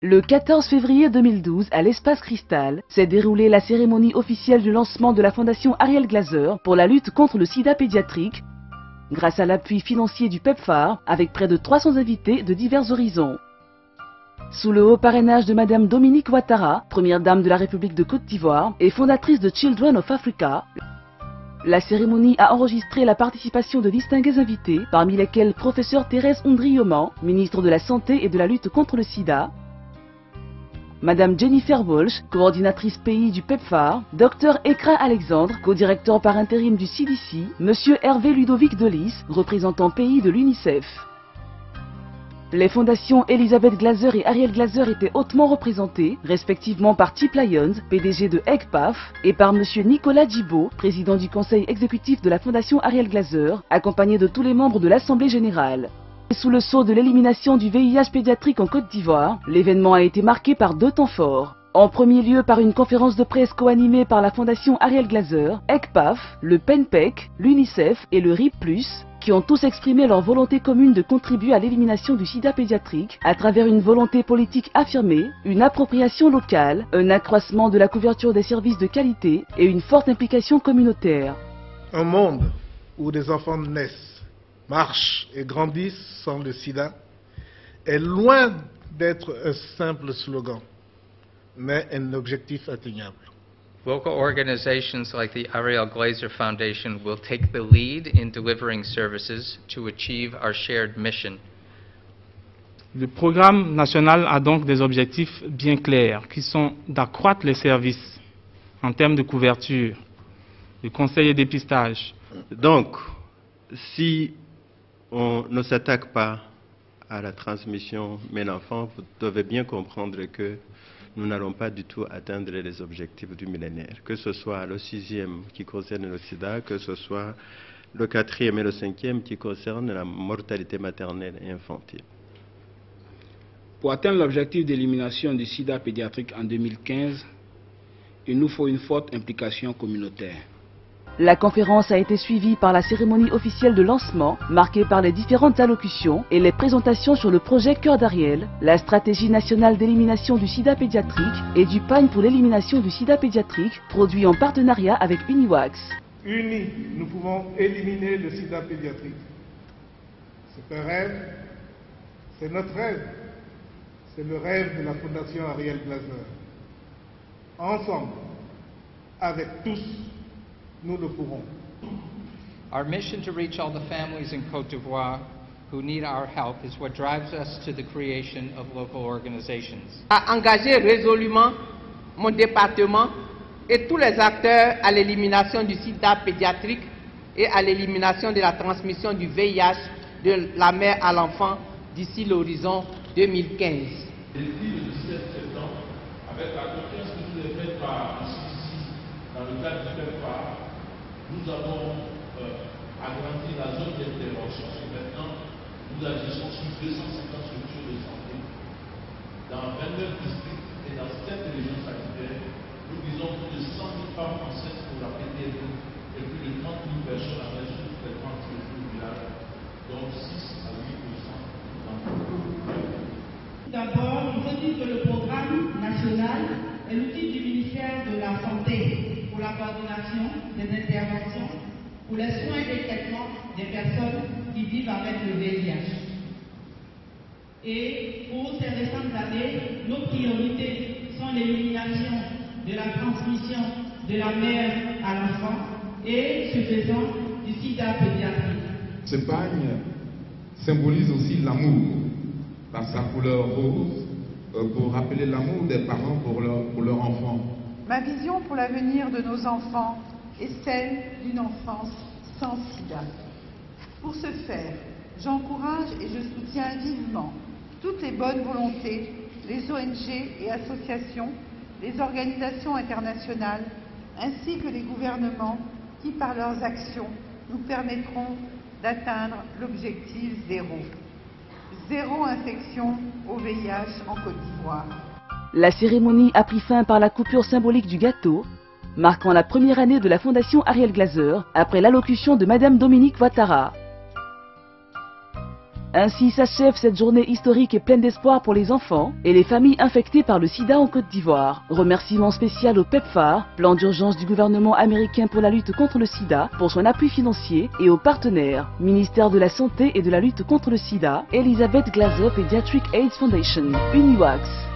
Le 14 février 2012, à l'Espace Cristal, s'est déroulée la cérémonie officielle du lancement de la Fondation Ariel Glaser pour la lutte contre le sida pédiatrique, grâce à l'appui financier du PEPFAR, avec près de 300 invités de divers horizons. Sous le haut parrainage de Madame Dominique Ouattara, première dame de la République de Côte d'Ivoire et fondatrice de Children of Africa, la cérémonie a enregistré la participation de distingués invités, parmi lesquels Professeur Thérèse Ondrioman, ministre de la Santé et de la lutte contre le sida, Madame Jennifer Walsh, coordinatrice pays du PEPFAR, Dr Ekra Alexandre, co-directeur par intérim du CDC, Monsieur Hervé Ludovic Delis, représentant pays de l'UNICEF. Les fondations Elisabeth Glaser et Ariel Glaser étaient hautement représentées, respectivement par Tip Lyons, PDG de EGPAF, et par Monsieur Nicolas Djibo, président du conseil exécutif de la Fondation Ariel Glaser, accompagné de tous les membres de l'Assemblée générale. Sous le sceau de l'élimination du VIH pédiatrique en Côte d'Ivoire, l'événement a été marqué par deux temps forts. En premier lieu par une conférence de presse co-animée par la Fondation Ariel Glaser, EGPAF, le PENPEC, l'UNICEF et le RIP+, qui ont tous exprimé leur volonté commune de contribuer à l'élimination du sida pédiatrique à travers une volonté politique affirmée, une appropriation locale, un accroissement de la couverture des services de qualité et une forte implication communautaire. Un monde où des enfants naissent, marchent et grandissent sans le sida est loin d'être un simple slogan, mais un objectif atteignable. Local organizations like the Ariel Glaser Foundation will take the lead in delivering services to achieve our shared mission. Le programme national a donc des objectifs bien clairs, qui sont d'accroître les services en termes de couverture, de conseil et dépistage. Donc, si on ne s'attaque pas à la transmission mère-enfant, vous devez bien comprendre que nous n'allons pas du tout atteindre les objectifs du millénaire, que ce soit le 6e qui concerne le sida, que ce soit le 4e et le 5e qui concerne la mortalité maternelle et infantile. Pour atteindre l'objectif d'élimination du sida pédiatrique en 2015, il nous faut une forte implication communautaire. La conférence a été suivie par la cérémonie officielle de lancement, marquée par les différentes allocutions et les présentations sur le projet Cœur d'Ariel, la stratégie nationale d'élimination du sida pédiatrique et du PAN pour l'élimination du sida pédiatrique, produit en partenariat avec Uniwax. Unis, nous pouvons éliminer le sida pédiatrique. C'est un rêve, c'est notre rêve, c'est le rêve de la Fondation Ariel Glaser. Ensemble, avec tous, nous le pourrons. Our mission to reach all the families in Côte d'Ivoire who need our help is what drives us to the creation of local organizations. À engager résolument mon département et tous les acteurs à l'élimination du sida pédiatrique et à l'élimination de la transmission du VIH de la mère à l'enfant d'ici l'horizon 2015. Depuis le 17 septembre, avec la confiance qui nous est faite par le CDC dans le cadre du PEPFAR, nous avons agrandi la zone d'intervention. Maintenant, nous agissons sur 250 structures de santé dans 29 districts et dans 7 régions sanitaires. Nous visons plus de 100 000 femmes enceintes pour la PTSD et plus de 30 000 personnes à mesure de traitement sur le village, dont 6 à 8% d'entre eux. D'abord, il faut dire que le programme national est l'outil du ministère de la Santé pour la coordination des interventions pour les soins et les traitements des personnes qui vivent avec le VIH. Et pour ces récentes années, nos priorités sont l'élimination de la transmission de la mère à l'enfant et, ce faisant, du sida pédiatrique. Ce pagne symbolise aussi l'amour par sa couleur rose, pour rappeler l'amour des parents pour leur enfant. Ma vision pour l'avenir de nos enfants est celle d'une enfance sans sida. Pour ce faire, j'encourage et je soutiens vivement toutes les bonnes volontés, les ONG et associations, les organisations internationales, ainsi que les gouvernements qui, par leurs actions, nous permettront d'atteindre l'objectif zéro. Zéro infection au VIH en Côte d'Ivoire. La cérémonie a pris fin par la coupure symbolique du gâteau, marquant la première année de la Fondation Ariel Glaser après l'allocution de Madame Dominique Ouattara. Ainsi s'achève cette journée historique et pleine d'espoir pour les enfants et les familles infectées par le sida en Côte d'Ivoire. Remerciement spécial au PEPFAR, plan d'urgence du gouvernement américain pour la lutte contre le sida, pour son appui financier, et aux partenaires, ministère de la Santé et de la lutte contre le sida, Elizabeth Glaser Pediatric AIDS Foundation, UNIWAX.